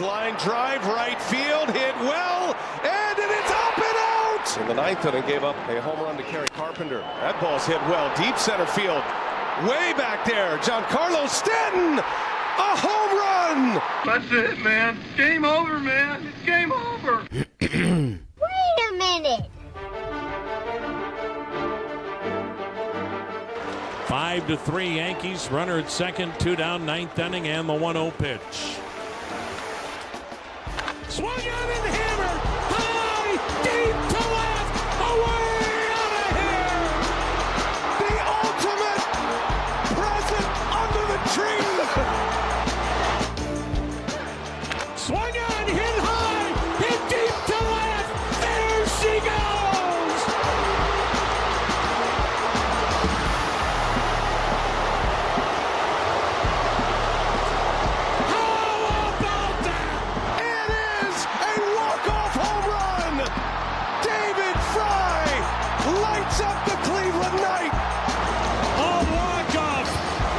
line drive, right field, hit well, and it is up and out! In the ninth inning, gave up a home run to Kerry Carpenter. That ball's hit well, deep center field. Way back there, Giancarlo Stanton! A home run! That's it, man. Game over, man. It's game over. Wait a minute. 5-3 Yankees. Runner at second, 2 down, ninth inning, and the 1-0 pitch. Swung on and hammered. High, deep to left. Away out of here. The ultimate present under the tree. Swung on, hit high, hit deep to left. There she goes. How about that? It is a walk-off home run. David Fry lights up the Cleveland night. A walk-off,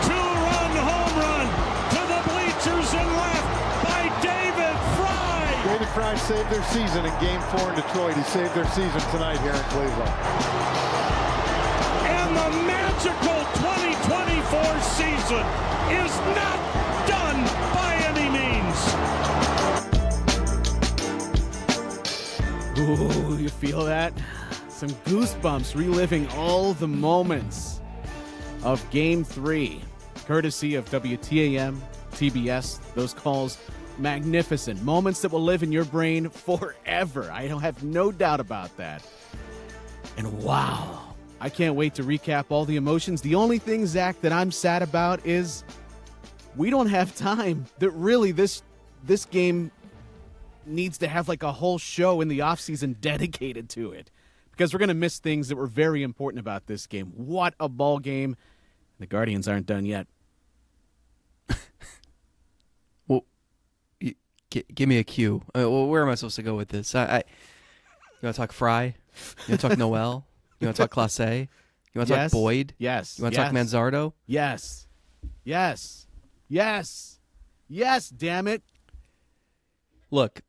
2-run home run to the bleachers and left by David Fry. David Fry saved their season in Game 4 in Detroit. He saved their season tonight here in Cleveland. And the magical 2024 season is not done by any means. Ooh, you feel that? Some goosebumps reliving all the moments of Game 3, courtesy of WTAM, TBS. Those calls, magnificent. Moments that will live in your brain forever. I don't have no doubt about that. And wow, I can't wait to recap all the emotions. The only thing, Zach, that I'm sad about is we don't have time. That really, this game needs to have like a whole show in the offseason dedicated to it, because we're going to miss things that were very important about this game. What a ball game. The Guardians aren't done yet. Well, give me a cue. Where am I supposed to go with this? You want to talk Fry? You want to talk Noel? You want to talk Clase? You want to talk Boyd? Yes. You want to talk Manzardo? Yes. Yes. Yes. Yes, damn it. Look,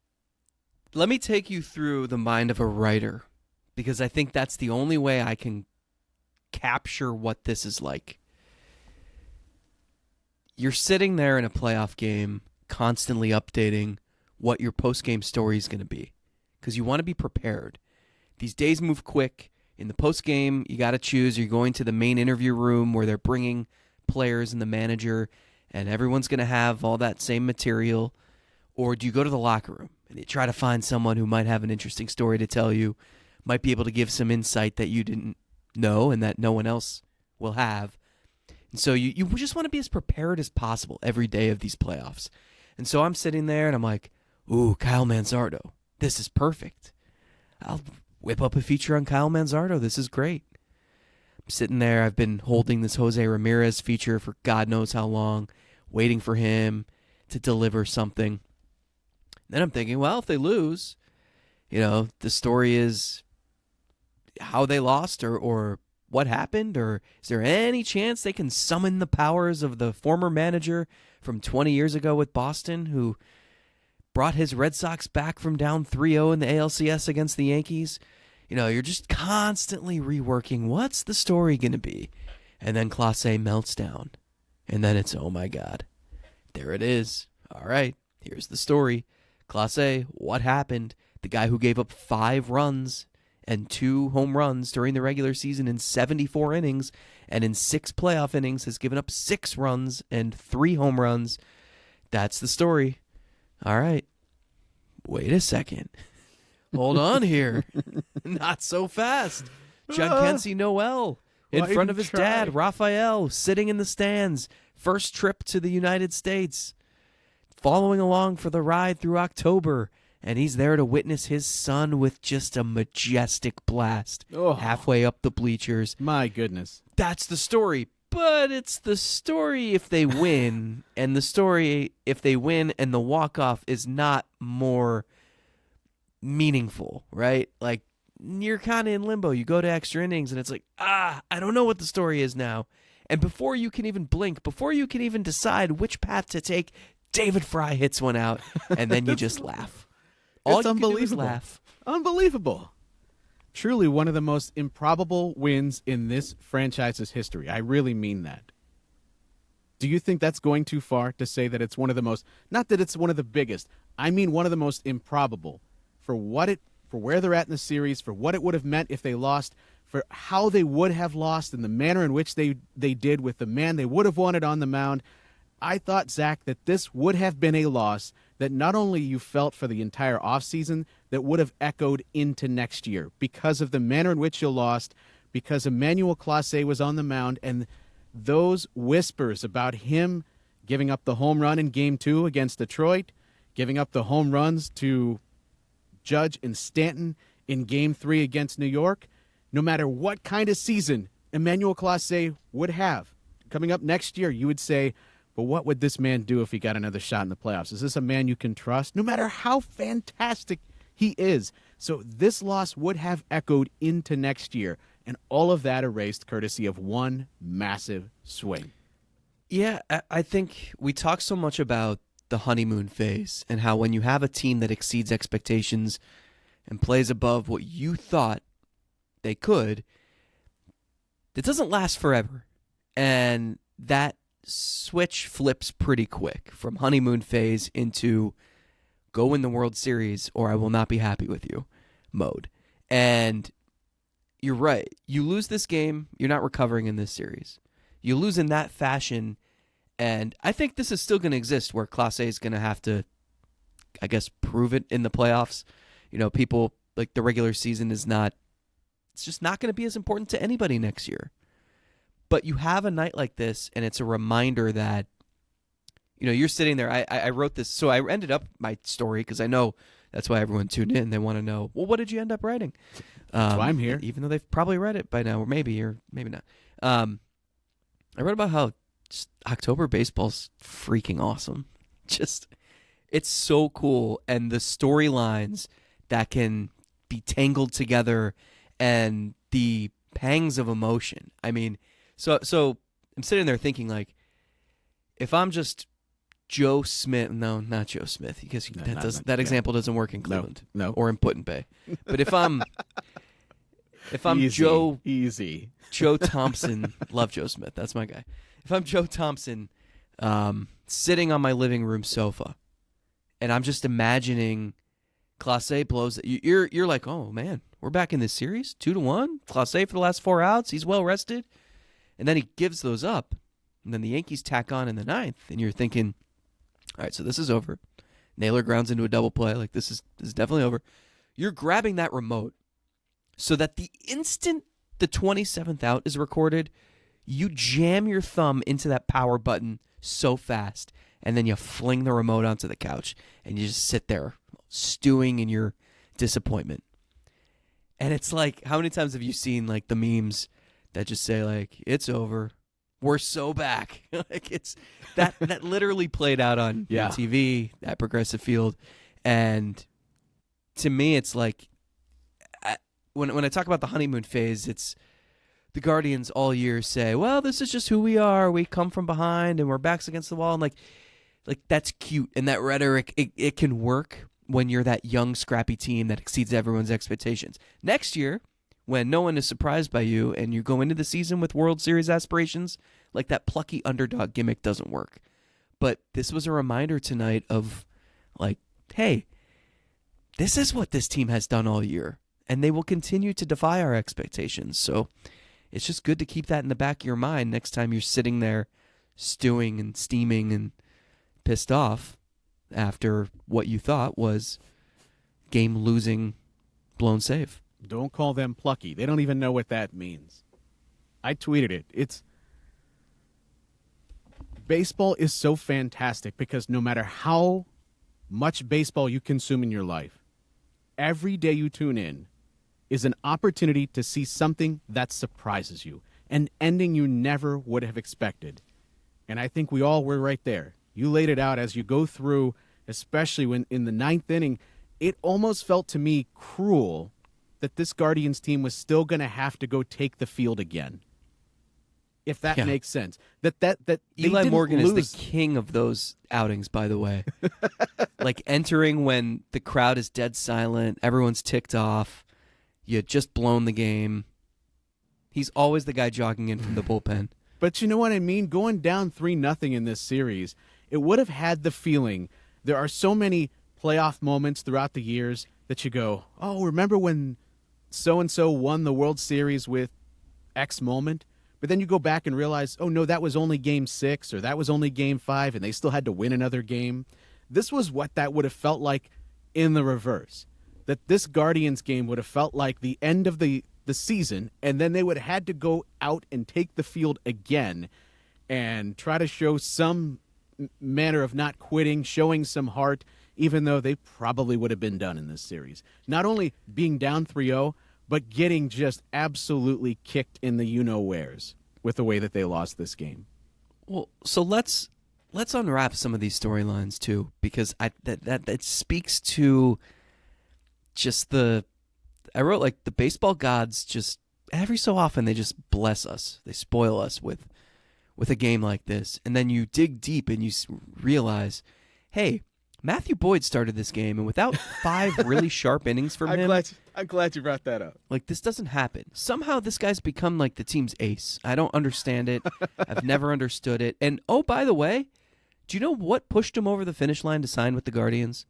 let me take you through the mind of a writer, because I think that's the only way I can capture what this is like. You're sitting there in a playoff game, constantly updating what your post-game story is going to be, because you want to be prepared. These days move quick. In the post-game, you got to choose. You're going to the main interview room where they're bringing players and the manager, and everyone's going to have all that same material. Or do you go to the locker room and you try to find someone who might have an interesting story to tell you, might be able to give some insight that you didn't know and that no one else will have. And so you just want to be as prepared as possible every day of these playoffs. And so I'm sitting there and I'm like, ooh, Kyle Manzardo. This is perfect. I'll whip up a feature on Kyle Manzardo. This is great. I'm sitting there. I've been holding this Jose Ramirez feature for God knows how long, waiting for him to deliver something. Then I'm thinking, well, if they lose, the story is how they lost or what happened, or is there any chance they can summon the powers of the former manager from 20 years ago with Boston who brought his Red Sox back from down 3-0 in the ALCS against the Yankees? You're just constantly reworking what's the story going to be. And then Clase melts down. And then it's, oh my God, there it is. All right, here's the story. Clase, what happened? The guy who gave up 5 runs and 2 home runs during the regular season in 74 innings, and in 6 playoff innings has given up 6 runs and 3 home runs. That's the story. All right. Wait a second. Hold on here. Not so fast. Jhonkensy Noel in front of his dad, Rafael, sitting in the stands. First trip to the United States. Following along for the ride through October, and he's there to witness his son with just a majestic blast halfway up the bleachers. My goodness. That's the story, but it's the story if they win, and the story if they win and the walk-off is not more meaningful, right? Like, you're kind of in limbo. You go to extra innings, and it's like, I don't know what the story is now. And before you can even blink, before you can even decide which path to take, David Fry hits one out, and then you just laugh. All It's you can do is unbelievable. laugh. Unbelievable. Truly one of the most improbable wins in this franchise's history. I really mean that. Do you think that's going too far to say that it's one of the most, not that it's one of the biggest, I mean one of the most improbable for where they're at in the series, for what it would have meant if they lost, for how they would have lost and the manner in which they did with the man they would have wanted on the mound. I thought, Zach, that this would have been a loss that not only you felt for the entire offseason, that would have echoed into next year because of the manner in which you lost, because Emmanuel Clase was on the mound, and those whispers about him giving up the home run in Game 2 against Detroit, giving up the home runs to Judge and Stanton in Game 3 against New York, no matter what kind of season Emmanuel Clase would have coming up next year, you would say, but what would this man do if he got another shot in the playoffs? Is this a man you can trust? No matter how fantastic he is. So this loss would have echoed into next year, and all of that erased courtesy of one massive swing. Yeah, I think we talk so much about the honeymoon phase and how when you have a team that exceeds expectations and plays above what you thought they could, it doesn't last forever. And that switch flips pretty quick from honeymoon phase into go win the World Series or I will not be happy with you mode. And you're right. You lose this game, you're not recovering in this series. You lose in that fashion, and I think this is still going to exist where Clase is going to have to, I guess, prove it in the playoffs. You know, people, like the regular season is not, it's just not going to be as important to anybody next year. But you have a night like this, and it's a reminder that, you know, you're sitting there. I wrote this, so I ended up my story because I know that's why everyone tuned in. They want to know, well, what did you end up writing? That's why I'm here. Even though they've probably read it by now, or maybe not. I wrote about how just October baseball's freaking awesome. Just, it's so cool, and the storylines that can be tangled together, and the pangs of emotion. I mean, so I'm sitting there thinking, like, if I'm just Joe Smith, no, not Joe Smith, because that example doesn't work in Cleveland, no, or in Put in Bay. But if I'm Easy. Joe Thompson, love Joe Smith, that's my guy. If I'm Joe Thompson, sitting on my living room sofa, and I'm just imagining Clase blows it, you're like, oh man, we're back in this series, 2-1. Clase for the last 4 outs, he's well rested, and then he gives those up, and then the Yankees tack on in the 9th, and you're thinking, all right, so this is over. Naylor grounds into a double play, like this is definitely over. You're grabbing that remote so that the instant the 27th out is recorded, you jam your thumb into that power button so fast, and then you fling the remote onto the couch, and you just sit there stewing in your disappointment. And it's like, how many times have you seen like the memes that just say like, it's over, we're so back? Like it's that literally played out on TV at Progressive Field. And to me, it's like, when I talk about the honeymoon phase, it's the Guardians all year say, well, this is just who we are. We come from behind and we're backs against the wall. And like that's cute. And that rhetoric, it can work when you're that young, scrappy team that exceeds everyone's expectations. Next year, when no one is surprised by you and you go into the season with World Series aspirations, like that plucky underdog gimmick doesn't work. But this was a reminder tonight of like, hey, this is what this team has done all year. And they will continue to defy our expectations. So it's just good to keep that in the back of your mind next time you're sitting there stewing and steaming and pissed off after what you thought was game-losing blown save. Don't call them plucky. They don't even know what that means. I tweeted it. Baseball is so fantastic because no matter how much baseball you consume in your life, every day you tune in is an opportunity to see something that surprises you, an ending you never would have expected. And I think we all were right there. You laid it out as you go through, especially when in the 9th inning, it almost felt to me cruel that this Guardians team was still going to have to go take the field again. if that Yeah. makes sense. That they Eli didn't Morgan lose. is the king of those outings, by the way. Like entering when the crowd is dead silent, everyone's ticked off, you had just blown the game. He's always the guy jogging in from the bullpen. But you know what I mean? Going down 3-0 in this series, it would have had the feeling. There are so many playoff moments throughout the years that you go, oh, remember when so-and-so won the World Series with X moment? But then you go back and realize, oh, no, that was only Game 6 or that was only Game 5, and they still had to win another game. This was what that would have felt like in the reverse. That this Guardians game would have felt like the end of the season, and then they would have had to go out and take the field again and try to show some manner of not quitting, showing some heart, even though they probably would have been done in this series. Not only being down 3-0, but getting just absolutely kicked in the you-know-wheres with the way that they lost this game. Well, so let's unwrap some of these storylines too, because that speaks to just I wrote like the baseball gods just every so often they just bless us, they spoil us with a game like this, and then you dig deep and you realize, hey, Matthew Boyd started this game, and without 5 really sharp innings from him, I'm glad you brought that up. like this doesn't happen. Somehow this guy's become like the team's ace. I don't understand it. I've never understood it. And oh, by the way, do you know what pushed him over the finish line to sign with the Guardians?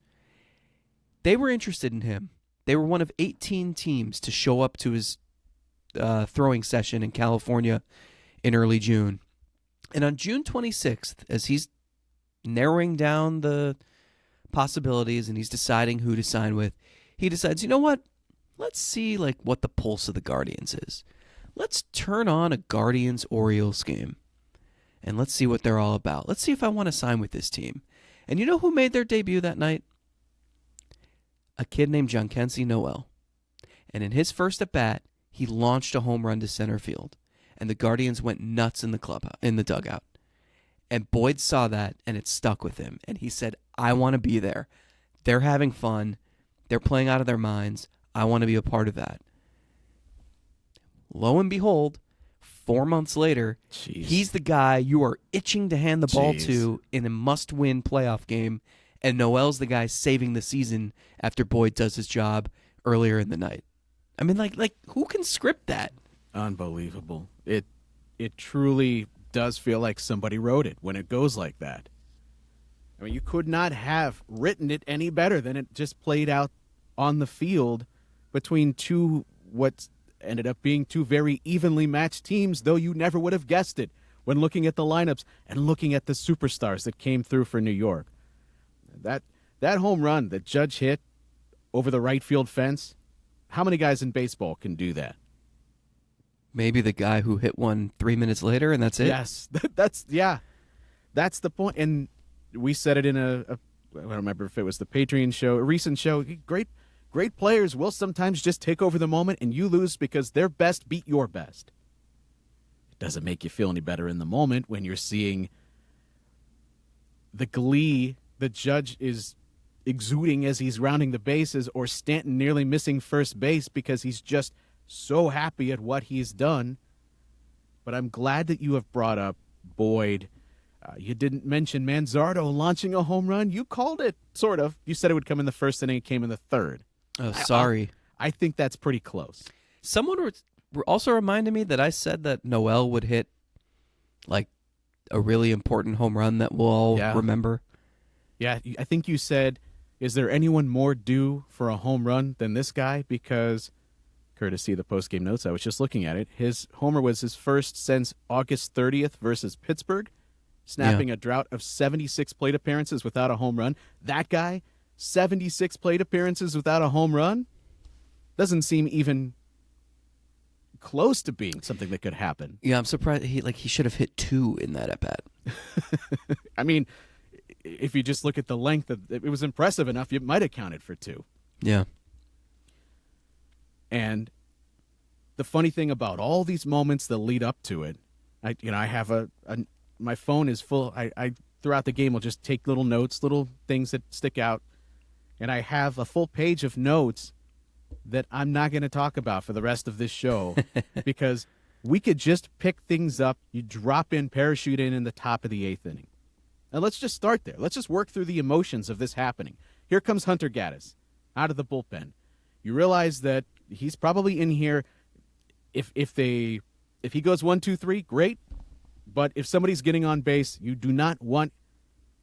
They were interested in him. They were one of 18 teams to show up to his throwing session in California in early June. And on June 26th, as he's narrowing down the possibilities and he's deciding who to sign with, he decides, you know what? Let's see like what the pulse of the Guardians is. Let's turn on a Guardians-Orioles game, and let's see what they're all about. Let's see if I want to sign with this team. And you know who made their debut that night? A kid named Jhonkensy Noel. And in his first at-bat, he launched a home run to center field, and the Guardians went nuts in the dugout. And Boyd saw that, and it stuck with him. And he said, I want to be there. They're having fun. They're playing out of their minds. I want to be a part of that. Lo and behold, 4 months later, he's the guy you are itching to hand the ball to in a must-win playoff game, and Noel's the guy saving the season after Boyd does his job earlier in the night. I mean, like who can script that? Unbelievable. It truly does feel like somebody wrote it when it goes like that. I mean, you could not have written it any better than it just played out on the field between what ended up being two very evenly matched teams, though you never would have guessed it when looking at the lineups and looking at the superstars that came through for New York. That home run that Judge hit over the right field fence, how many guys in baseball can do that? Maybe the guy who hit one 3 minutes later, and that's it? Yes, that's the point. And we said it in I don't remember if it was the Patreon show, a recent show. Great players will sometimes just take over the moment, and you lose because their best beat your best. It doesn't make you feel any better in the moment when you're seeing the glee the Judge is exuding as he's rounding the bases, or Stanton nearly missing first base because he's just so happy at what he's done. But I'm glad that you have brought up Boyd. You didn't mention Manzardo launching a home run. You called it, sort of. You said it would come in the first inning. It came in the third. Oh, sorry. I think that's pretty close. Someone also reminded me that I said that Noel would hit like a really important home run that we'll all remember. Yeah, I think you said, is there anyone more due for a home run than this guy? Because, courtesy of the postgame notes, I was just looking at it, his homer was his first since August 30th versus Pittsburgh, snapping a drought of 76 plate appearances without a home run. That guy, 76 plate appearances without a home run, doesn't seem even close to being something that could happen. Yeah, I'm surprised he should have hit 2 in that at bat. I mean, if you just look at the length of it, was impressive enough. You might have counted for 2. Yeah. And the funny thing about all these moments that lead up to it, I have my phone is full. I throughout the game will just take little notes, little things that stick out, and I have a full page of notes that I'm not going to talk about for the rest of this show because we could just pick things up. You drop in, parachute in the top of the 8th inning. And let's just start there. Let's just work through the emotions of this happening. Here comes Hunter Gaddis out of the bullpen. You realize that he's probably in here. If he goes 1, 2, 3, great. But if somebody's getting on base, you do not want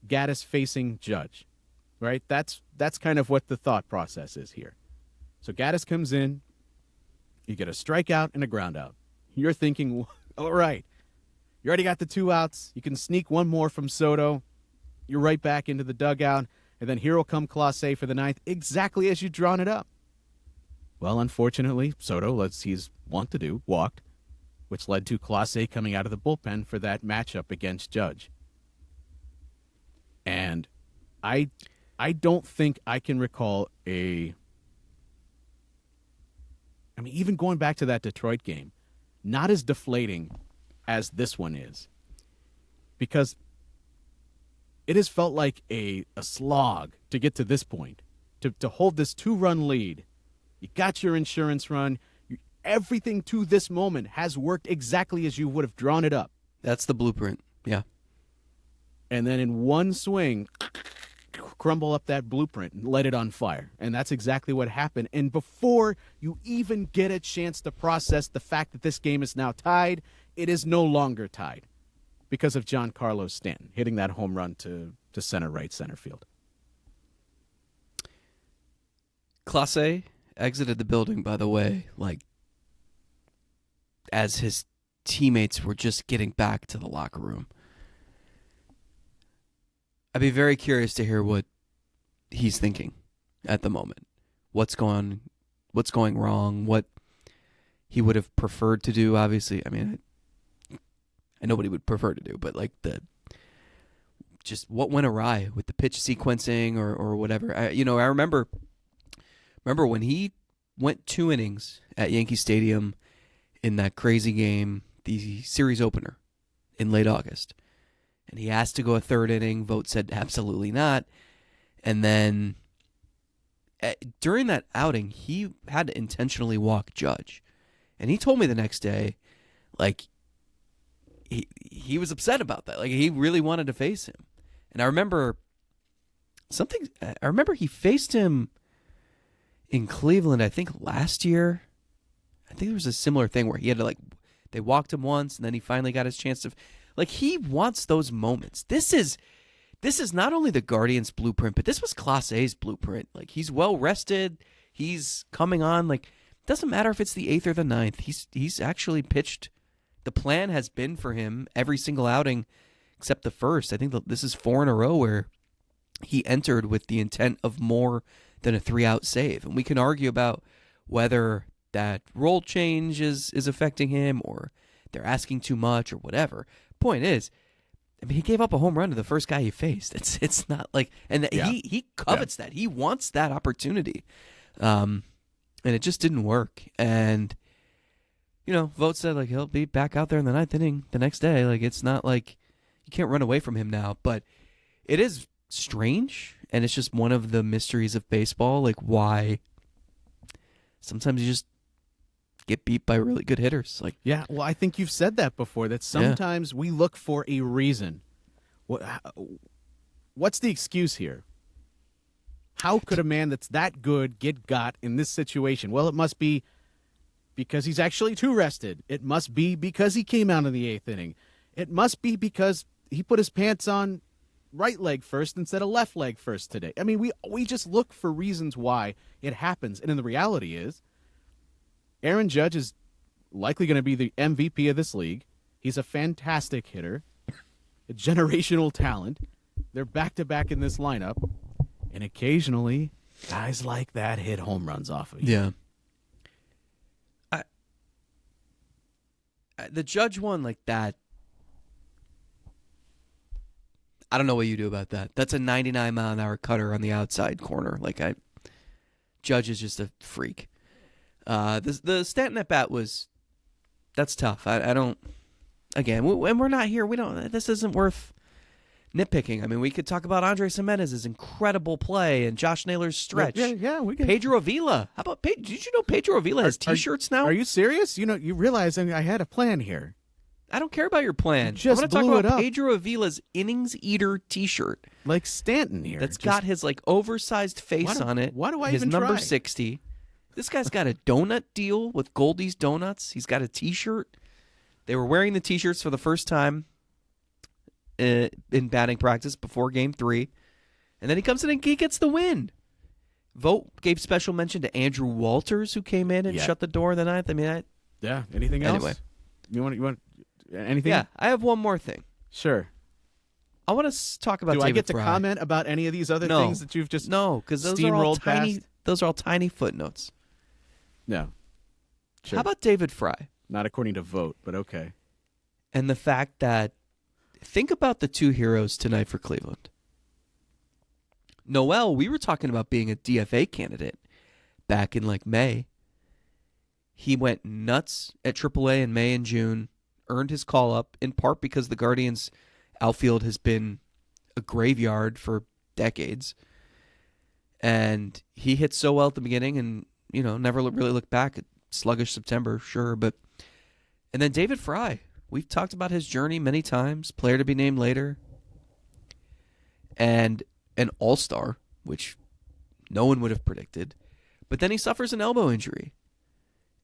Gaddis facing Judge, right? That's kind of what the thought process is here. So Gaddis comes in. You get a strikeout and a ground out. You're thinking, all right, you already got the 2 outs. You can sneak one more from Soto. You're right back into the dugout. And then here will come Clase for the 9th, exactly as you'd drawn it up. Well, unfortunately, Soto, as he's wont to do, walked, which led to Clase coming out of the bullpen for that matchup against Judge. And I don't think I can recall even going back to that Detroit game, not as deflating as this one is. Because it has felt like a slog to get to this point, to hold this 2-run lead. You got your insurance run. Everything to this moment has worked exactly as you would have drawn it up. That's the blueprint, yeah. And then in one swing, crumble up that blueprint and let it on fire. And that's exactly what happened. And before you even get a chance to process the fact that this game is now tied, it is no longer tied because of Giancarlo Stanton hitting that home run to right center field. Clase exited the building, by the way, like as his teammates were just getting back to the locker room. I'd be very curious to hear what he's thinking at the moment. What's going wrong? What he would have preferred to do? Obviously, I mean, I know what he would prefer to do, but like just what went awry with the pitch sequencing or whatever. I remember when he went 2 innings at Yankee Stadium in that crazy game, the series opener in late August. And he asked to go a 3rd inning. Vogt said absolutely not. And then during that outing, he had to intentionally walk Judge. And he told me the next day, like, he was upset about that. Like, he really wanted to face him. And I remember he faced him in Cleveland, I think last year. I think there was a similar thing where he had to, they walked him once, and then he finally got his chance to... he wants those moments. This is not only the Guardians' blueprint, but this was Class A's blueprint. He's well rested. He's coming on. It doesn't matter if it's the 8th or the 9th. He's actually pitched. The plan has been for him every single outing except the first. I think this is 4 in a row where he entered with the intent of more than a 3-out save. And we can argue about whether that role change is affecting him or they're asking too much or whatever. Point is, I mean, he gave up a home run to the first guy he faced. It's not he covets that. He wants that opportunity. And it just didn't work. And, Vogt said, he'll be back out there in the 9th inning the next day. It's not like you can't run away from him now. But it is strange, and it's just one of the mysteries of baseball, why sometimes you just get beat by really good hitters. Yeah, well, I think you've said that before, that sometimes we look for a reason. What's the excuse here? How could a man that's that good get got in this situation? Well, it must be because he's actually too rested. It must be because he came out in the 8th inning. It must be because he put his pants on right leg first instead of left leg first today. I mean, we just look for reasons why it happens. And then the reality is, Aaron Judge is likely going to be the MVP of this league. He's a fantastic hitter, a generational talent. They're back-to-back in this lineup. And occasionally, guys like that hit home runs off of you. Yeah. The Judge one like that, I don't know what you do about that. That's a 99-mile-an-hour cutter on the outside corner. Judge is just a freak. The Stanton at bat that's tough. I don't. Again, when we're not here, we don't. This isn't worth nitpicking. I mean, we could talk about Andres Jimenez's incredible play and Josh Naylor's stretch. Yeah, we can. Pedro Avila. How about did you know Pedro Avila has T-shirts now? Are you serious? You realize I had a plan here. I don't care about your plan. Just I'm going to talk blew it about up. Pedro Avila's innings eater T-shirt. Like Stanton here. That's got his like oversized face on it. Why do I his even number try? 60. This guy's got a donut deal with Goldie's Donuts. He's got a T-shirt. They were wearing the T-shirts for the first time in batting practice before Game 3, and then he comes in and he gets the win. Vogt gave special mention to Andrew Walters, who came in and shut the door in the ninth. I mean, yeah. Anything else? Anyway, you want anything? Yeah, I have one more thing. Sure. I want to talk about. Do David I get to Fry. comment about any of these other things that you've just because those are all steamrolled tiny. past? Those are all tiny footnotes. No. Sure. How about David Fry? Not according to Vogt, but okay. And the fact that, think about the two heroes tonight for Cleveland. Noel, we were talking about being a DFA candidate back in like May. He went nuts at AAA in May and June, earned his call up in part because the Guardians' outfield has been a graveyard for decades. And he hit so well at the beginning and, never really looked back at sluggish September, sure. And then David Fry. We've talked about his journey many times, player to be named later, and an all-star, which no one would have predicted. But then he suffers an elbow injury.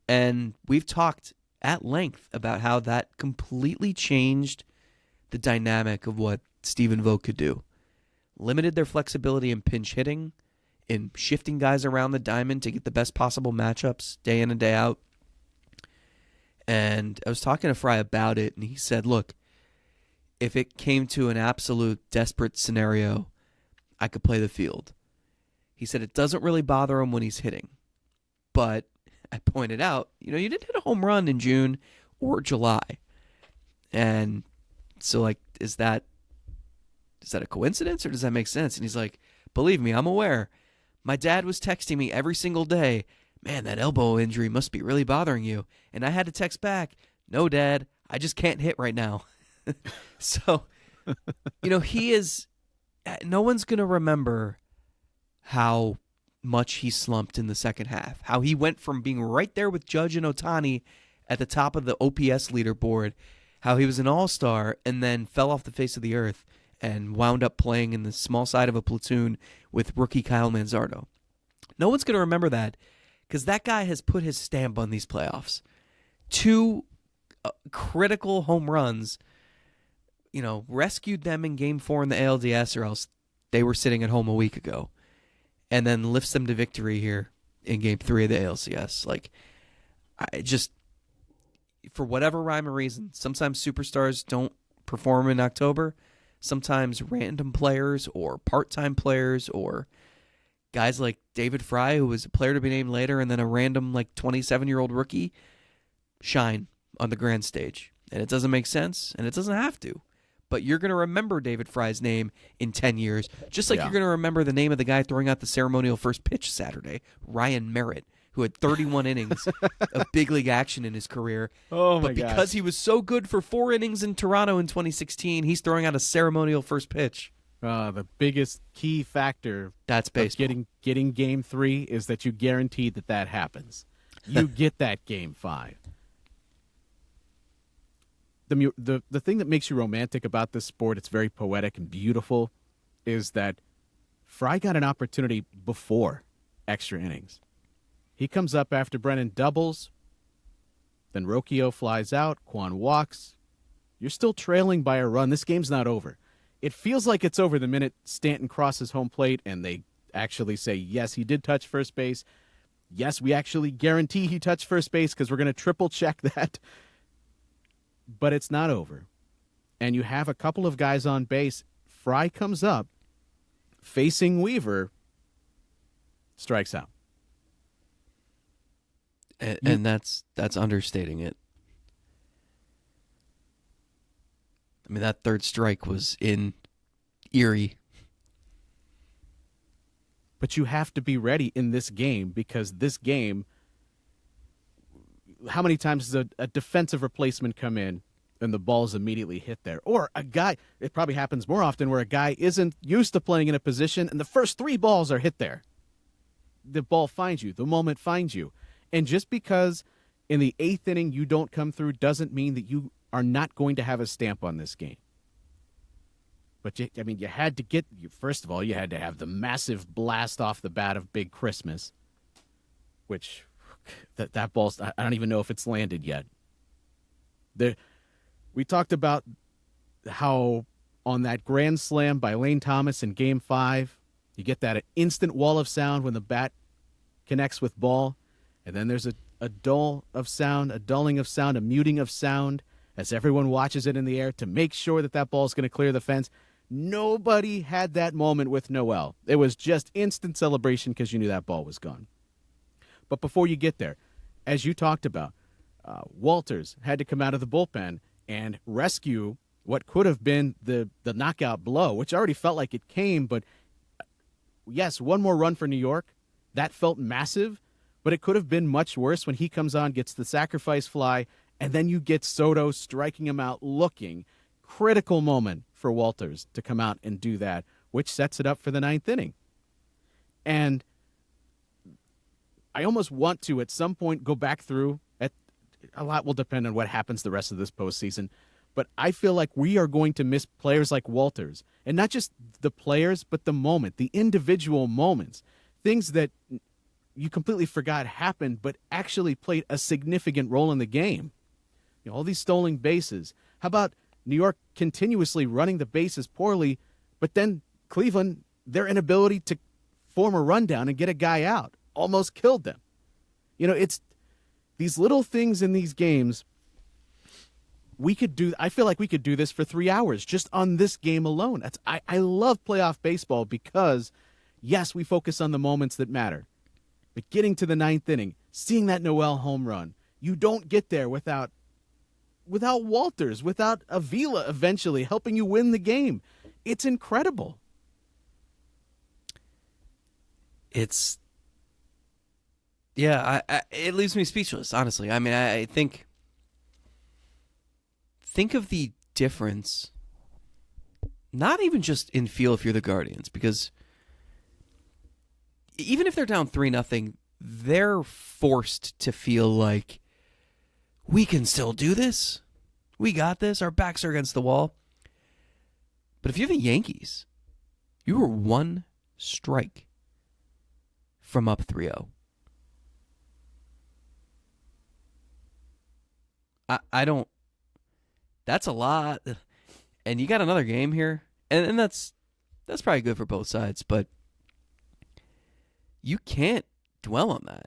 And we've talked at length about how that completely changed the dynamic of what Stephen Vogt could do. Limited their flexibility in pinch hitting, in shifting guys around the diamond to get the best possible matchups day in and day out. And I was talking to Fry about it, and he said, look, if it came to an absolute desperate scenario, I could play the field. He said it doesn't really bother him when he's hitting. But I pointed out, you didn't hit a home run in June or July. And so, like, is that a coincidence or does that make sense? And he's like, believe me, I'm aware. My dad was texting me every single day, man, that elbow injury must be really bothering you. And I had to text back, no, Dad, I just can't hit right now. So, he is, no one's going to remember how much he slumped in the second half, how he went from being right there with Judge and Ohtani at the top of the OPS leaderboard, how he was an all-star and then fell off the face of the earth and wound up playing in the small side of a platoon with rookie Kyle Manzardo. No one's going to remember that because that guy has put his stamp on these playoffs. 2 critical home runs, rescued them in Game 4 in the ALDS or else they were sitting at home a week ago, and then lifts them to victory here in Game 3 of the ALCS. Like, I just, for whatever rhyme or reason, sometimes superstars don't perform in October. Sometimes random players or part-time players or guys like David Fry, who was a player to be named later, and then a random 27-year-old rookie shine on the grand stage. And it doesn't make sense, and it doesn't have to. But you're going to remember David Fry's name in 10 years, just like you're going to remember the name of the guy throwing out the ceremonial first pitch Saturday, Ryan Merritt, who had 31 innings of big league action in his career. Oh, my But because he was so good for 4 innings in Toronto in 2016, he's throwing out a ceremonial first pitch. The biggest key factor That's baseball. Getting Game 3 is that you guarantee that happens. You get that Game 5. The thing that makes you romantic about this sport, it's very poetic and beautiful, is that Fry got an opportunity before extra innings. He comes up after Brennan doubles, then Rocchio flies out, Quan walks. You're still trailing by a run. This game's not over. It feels like it's over the minute Stanton crosses home plate and they actually say, yes, he did touch first base. Yes, we actually guarantee he touched first base because we're going to triple check that. But it's not over. And you have a couple of guys on base. Fry comes up, facing Weaver, strikes out. And that's understating it. I mean, that third strike was in Erie. But you have to be ready in this game because this game, how many times does a defensive replacement come in and the ball's immediately hit there. Or a guy, it probably happens more often where a guy isn't used to playing in a position and the first 3 balls are hit there. The ball finds you. The moment finds you. And just because in the 8th inning you don't come through doesn't mean that you are not going to have a stamp on this game. But, you had to get, first of all, you had to have the massive blast off the bat of Big Christmas, which that ball's, I don't even know if it's landed yet. We talked about how on that grand slam by Lane Thomas in Game 5, you get that instant wall of sound when the bat connects with ball, and then there's a dulling of sound, a muting of sound as everyone watches it in the air to make sure that ball is going to clear the fence. Nobody had that moment with Noel. It was just instant celebration because you knew that ball was gone. But before you get there, as you talked about, Walters had to come out of the bullpen and rescue what could have been the knockout blow, which already felt like it came. But yes, one more run for New York. That felt massive, but it could have been much worse when he comes on, gets the sacrifice fly, and then you get Soto striking him out looking. Critical moment for Walters to come out and do that, which sets it up for the 9th inning. And I almost want to, at some point, go back through. A lot will depend on what happens the rest of this postseason. But I feel like we are going to miss players like Walters. And not just the players, but the moment, the individual moments. Things that you completely forgot happened, but actually played a significant role in the game. All these stolen bases. How about New York continuously running the bases poorly, but then Cleveland, their inability to form a rundown and get a guy out almost killed them. It's these little things in these games. I feel like we could do this for 3 hours just on this game alone. I love playoff baseball because, yes, we focus on the moments that matter. But getting to the 9th inning, seeing that Noel home run, you don't get there without Walters, without Avila eventually helping you win the game. It's incredible. It leaves me speechless, honestly. I think of the difference, not even just in feel if you're the Guardians, because even if they're down 3-0, they're forced to feel like we can still do this. We got this. Our backs are against the wall. But if you're the Yankees, you were 1 strike from up 3-0. I don't. That's a lot, and you got another game here, and that's probably good for both sides. But you can't dwell on that.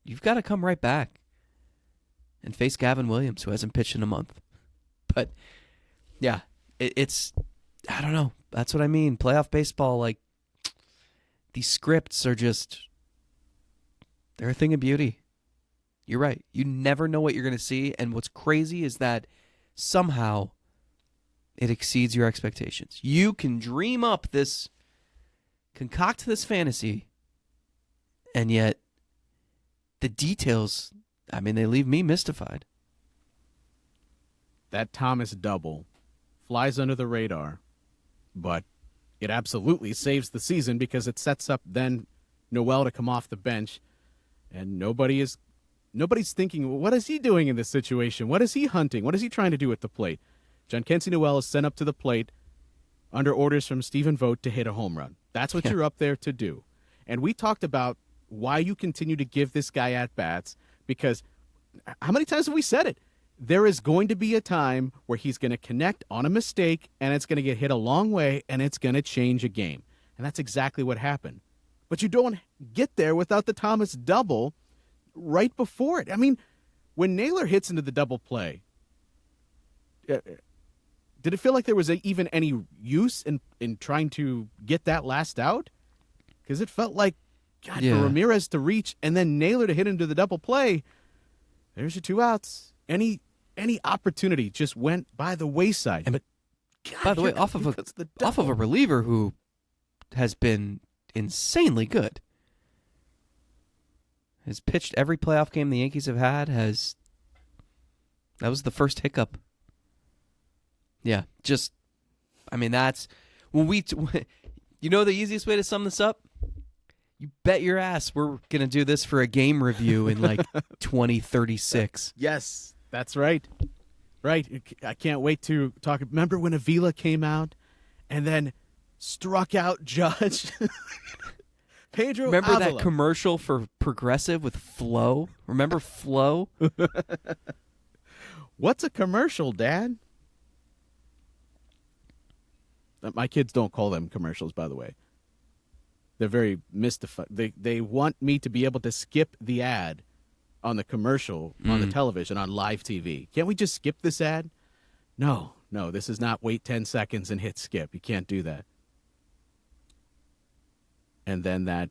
You've got to come right back and face Gavin Williams, who hasn't pitched in a month. But yeah, it's I don't know. That's what I mean. Playoff baseball, like these scripts are they're a thing of beauty. You're right. You never know what you're going to see. And what's crazy is that somehow it exceeds your expectations. You can dream up concoct this fantasy, and yet the details, they leave me mystified. That Thomas double flies under the radar, but it absolutely saves the season because it sets up then Noel to come off the bench, and nobody's thinking, what is he doing in this situation? What is he hunting? What is he trying to do at the plate? Jhonkensy Noel is sent up to the plate under orders from Stephen Vogt to hit a home run. That's what you're up there to do. And we talked about why you continue to give this guy at-bats, because how many times have we said it? There is going to be a time where he's going to connect on a mistake, and it's going to get hit a long way, and it's going to change a game. And that's exactly what happened. But you don't get there without the Thomas double right before it. When Naylor hits into the double play, did it feel like there was even any use in trying to get that last out? Because it felt like, for Ramirez to reach and then Naylor to hit into the double play, there's your 2 outs. Any opportunity just went by the wayside. But by the way, off of a reliever who has been insanely good. Has pitched every playoff game the Yankees have had. That was the first hiccup Yeah, that's when you know the easiest way to sum this up? You bet your ass we're going to do this for a game review in like 2036. Yes, that's right. Right. I can't wait to talk. Remember when Avila came out and then struck out Judge? Pedro Remember Avila. that commercial for Progressive with Flo? Remember Flo? What's a commercial, Dad? My kids don't call them commercials, by the way. They're very mystified. They want me to be able to skip the ad on the commercial on the television on live TV. Can't we just skip this ad? No, this is not wait 10 seconds and hit skip. You can't do that. And then that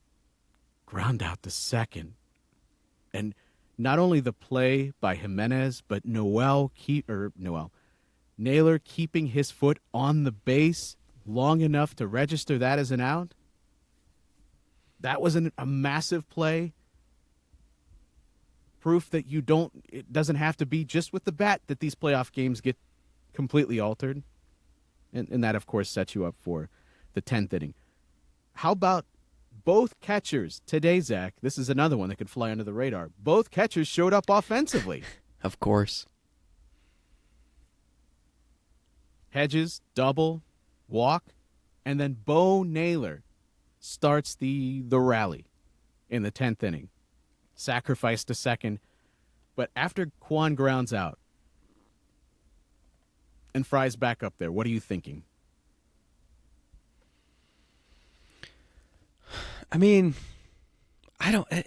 ground out to second. And not only the play by Jimenez, but Naylor keeping his foot on the base long enough to register that as an out. That was a massive play. Proof that it doesn't have to be just with the bat that these playoff games get completely altered. And that, of course, sets you up for the 10th inning. How about both catchers today, Zach? This is another one that could fly under the radar. Both catchers showed up offensively. Of course. Hedges, double, walk, and then Bo Naylor starts the rally in the 10th inning. Sacrifice to second. But after Kwan grounds out and Fry's back up there, what are you thinking? I mean, I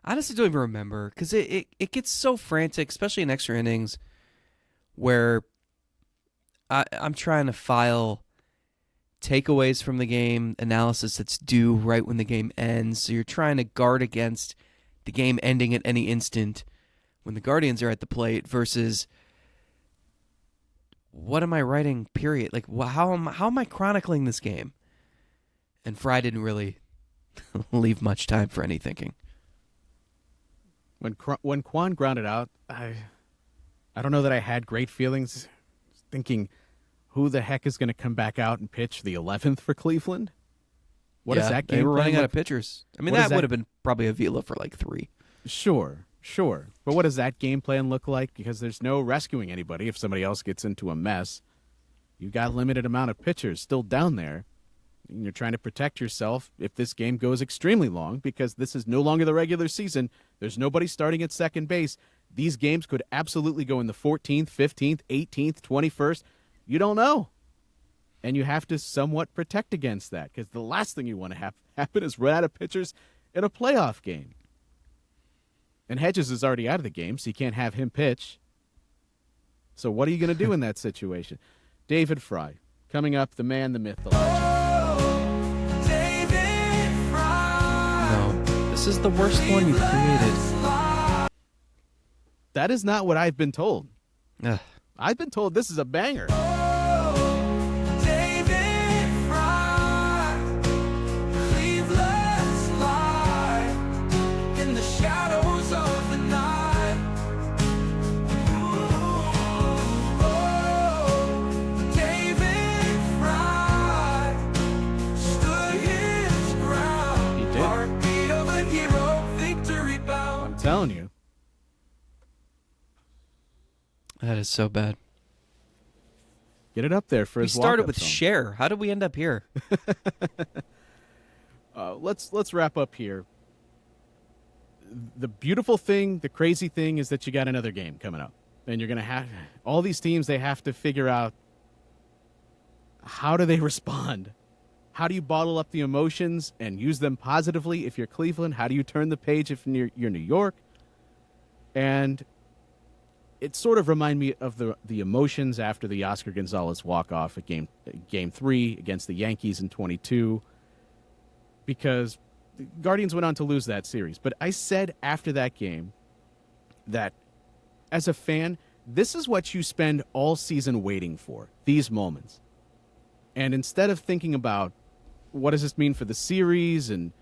honestly don't even remember because it gets so frantic, especially in extra innings where I'm trying to file takeaways from the game, analysis that's due right when the game ends. So you're trying to guard against the game ending at any instant when the Guardians are at the plate versus what am I writing, period? Like, how am I chronicling this game? And Fry didn't really leave much time for any thinking. When Kwan grounded out, I don't know that I had great feelings thinking, who the heck is going to come back out and pitch the 11th for Cleveland? What is that game? They were running out like? of pitchers. I mean, that would have been probably Avila for like 3. Sure. But what does that game plan look like? Because there's no rescuing anybody if somebody else gets into a mess. You've got a limited amount of pitchers still down there. And you're trying to protect yourself if this game goes extremely long because this is no longer the regular season. There's nobody starting at second base. These games could absolutely go in the 14th, 15th, 18th, 21st. You don't know. And you have to somewhat protect against that because the last thing you want to happen is run out of pitchers in a playoff game. And Hedges is already out of the game, so you can't have him pitch. So what are you going to do in that situation? David Fry, coming up, the man, the myth, the legend. David Fry. No, this is the worst one you've created. That is not what I've been told. Ugh. I've been told this is a banger. David Fry. Cleveland's light in the shadows of the night. Oh, David Fry stood his ground. He did. Heartbeat of a hero, victory bound. I'm telling you. That is so bad. Get it up there for We his started walk-up with song. Cher. How did we end up here? Let's wrap up here. The beautiful thing, the crazy thing is that you got another game coming up. And you're going to have all these teams, they have to figure out how do they respond? How do you bottle up the emotions and use them positively if you're Cleveland? How do you turn the page if you're New York? And it sort of reminded me of the emotions after the Oscar Gonzalez walk-off at game 3 against the Yankees in 22 because the Guardians went on to lose that series. But I said after that game that as a fan, this is what you spend all season waiting for, these moments. And instead of thinking about what does this mean for the series and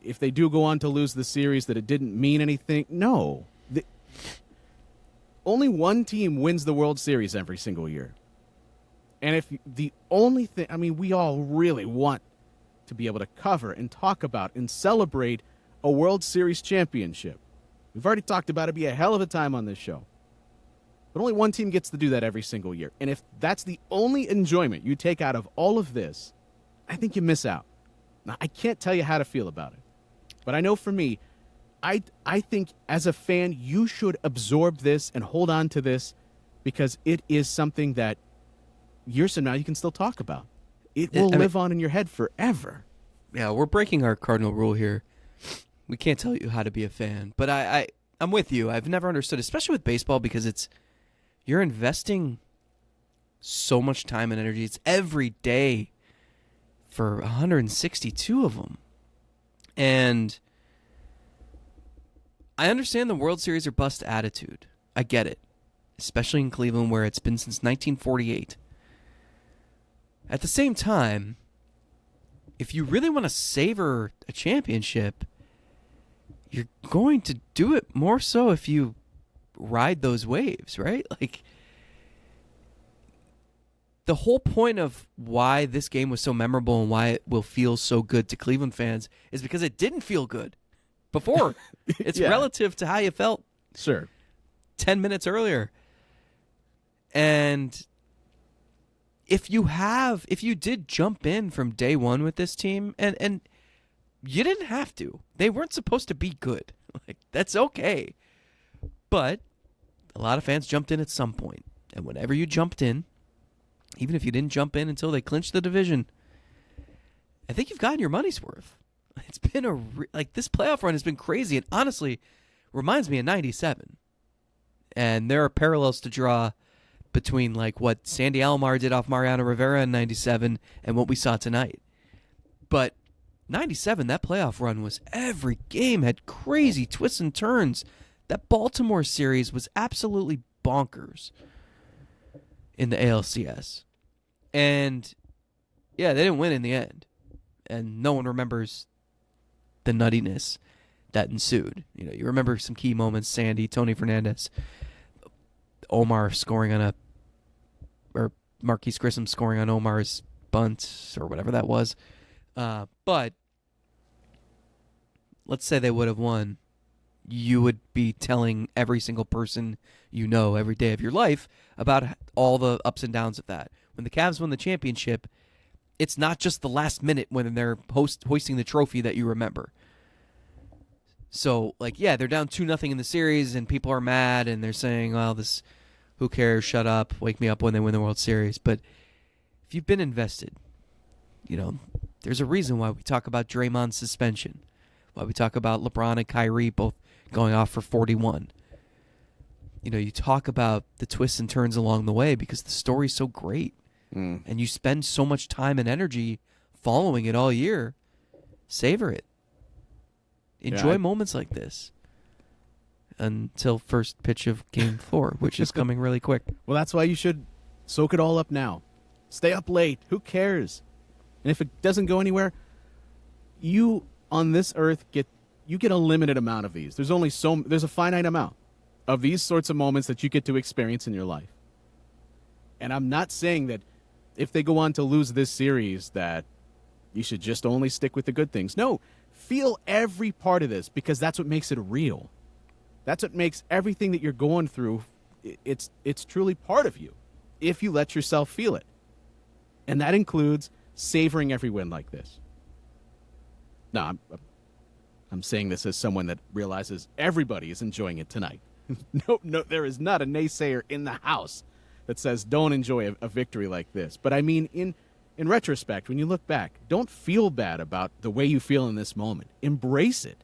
if they do go on to lose the series that it didn't mean anything, no. Only one team wins the World Series every single year. And if the only thing, I mean, we all really want to be able to cover and talk about and celebrate a World Series championship. We've already talked about it. Be a hell of a time on this show. But only one team gets to do that every single year. And if that's the only enjoyment you take out of all of this, I think you miss out. Now, I can't tell you how to feel about it. But I know for me, I think as a fan, you should absorb this and hold on to this because it is something that years from now you can still talk about. It will live on in your head forever. Yeah, we're breaking our cardinal rule here. We can't tell you how to be a fan. But I'm with you. I've never understood, especially with baseball, because you're investing so much time and energy. It's every day for 162 of them. And I understand the World Series or bust attitude. I get it. Especially in Cleveland, where it's been since 1948. At the same time, if you really want to savor a championship, you're going to do it more so if you ride those waves, right? Like, the whole point of why this game was so memorable and why it will feel so good to Cleveland fans is because it didn't feel good before. It's relative to how you felt 10 minutes earlier. And if you did jump in from day one with this team, and you didn't have to. They weren't supposed to be good. Like, that's okay. But a lot of fans jumped in at some point. And whenever you jumped in, even if you didn't jump in until they clinched the division, I think you've gotten your money's worth. It's been this playoff run has been crazy, and honestly reminds me of 97. And there are parallels to draw between like what Sandy Alomar did off Mariano Rivera in 97 and what we saw tonight. But 97, that playoff run was every game had crazy twists and turns. That Baltimore series was absolutely bonkers in the ALCS. And yeah, they didn't win in the end. And no one remembers the nuttiness that ensued. You know, you remember some key moments, Sandy, Tony Fernandez, Omar scoring on or Marquise Grissom scoring on Omar's bunt or whatever that was. But let's say they would have won. You would be telling every single person you know every day of your life about all the ups and downs of that. When the Cavs won the championship, it's not just the last minute when they're hoisting the trophy that you remember. So, like, yeah, they're down 2-0 in the series, and people are mad, and they're saying, well, who cares, shut up, wake me up when they win the World Series. But if you've been invested, you know, there's a reason why we talk about Draymond's suspension, why we talk about LeBron and Kyrie both going off for 41. You know, you talk about the twists and turns along the way because the story's so great. And you spend so much time and energy following it all year. Savor it. Enjoy moments like this until first pitch of Game 4, which is coming really quick. Well, that's why you should soak it all up now. Stay up late. Who cares? And if it doesn't go anywhere, you on this earth get a limited amount of these. There's a finite amount of these sorts of moments that you get to experience in your life. And I'm not saying that if they go on to lose this series that you should just only stick with the good things. No, feel every part of this because that's what makes it real. That's what makes everything that you're going through, it's truly part of you if you let yourself feel it. And that includes savoring every win like this. No, I'm saying this as someone that realizes everybody is enjoying it tonight. No, there is not a naysayer in the house that says don't enjoy a victory like this. But I mean, in retrospect, when you look back, don't feel bad about the way you feel in this moment. Embrace it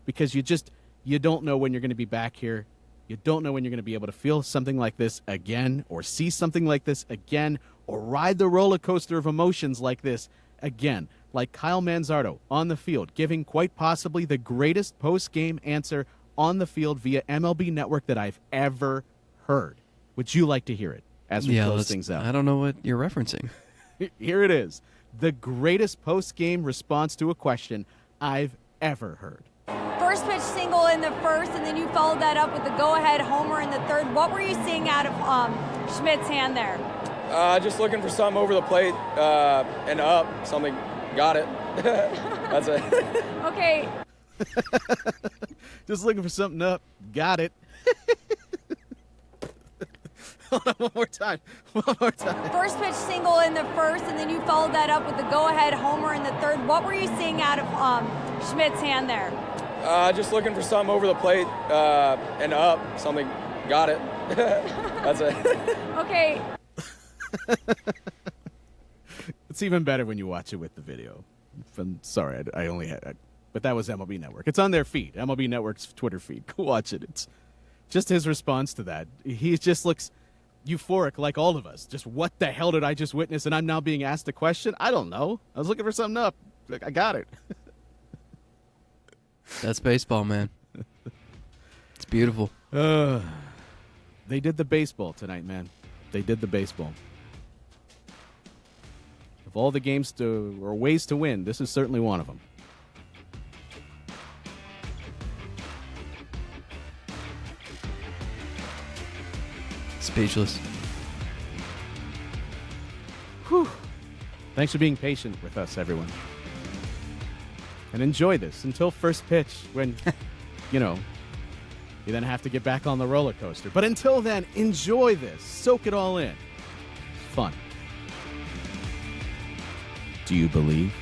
because you don't know when you're going to be back here. You don't know when you're going to be able to feel something like this again or see something like this again or ride the roller coaster of emotions like this again. Like Kyle Manzardo on the field, giving quite possibly the greatest post-game answer on the field via MLB Network that I've ever heard. Would you like to hear it as we close things out? I don't know what you're referencing. Here it is. The greatest post-game response to a question I've ever heard. First pitch single in the first, and then you followed that up with the go-ahead homer in the third. What were you seeing out of Schmidt's hand there? Just looking for something over the plate and up. Something. Got it. That's it. Okay. Just looking for something up. Got it. Hold on, one more time. First pitch single in the first, and then you followed that up with the go-ahead homer in the third. What were you seeing out of Schmidt's hand there? Just looking for something over the plate and up. Something. Got it. That's it. Okay. It's even better when you watch it with the video. Sorry, I only had, but that was MLB Network. It's on their feed, MLB Network's Twitter feed. Go watch it. It's just his response to that. He just looks euphoric, like all of us. Just what the hell did I just witness? And I'm now being asked a question. I don't know. I was looking for something up. I got it. That's baseball, man. It's beautiful. They did the baseball tonight, man. They did the baseball. Of all the games or ways to win, this is certainly one of them. Speechless. Whew. Thanks for being patient with us, everyone. And enjoy this until first pitch when, you then have to get back on the roller coaster. But until then, enjoy this. Soak it all in. Fun. Do you believe?